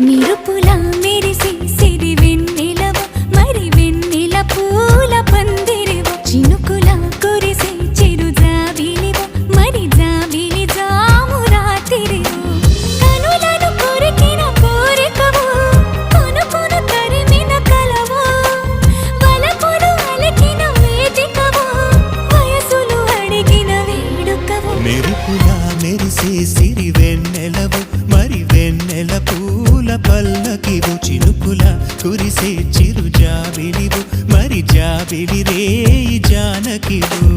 నిరుపులా మెరిసి సిరి వెన్నెలవు మరి వెన్నెల పూల పందిరివు చినుకులా కురిసి చిరు జాబిలివు మరి జాబిలి జాము రాత్రివు కనులను కొరికిన కోరికవు కొనుకొను తరిమిన కలవు వలపులు అలికిన వేదికవు వయసులు అడిగిన వేడుకవు మెరుపులా మెరిసే సిరి వెన్నెలవు మరి వెన్నెల పూల పల్లకివు చినుకుల కురిసే చిరు జాబిలివు మరి జాబిలి రేయి జానకివు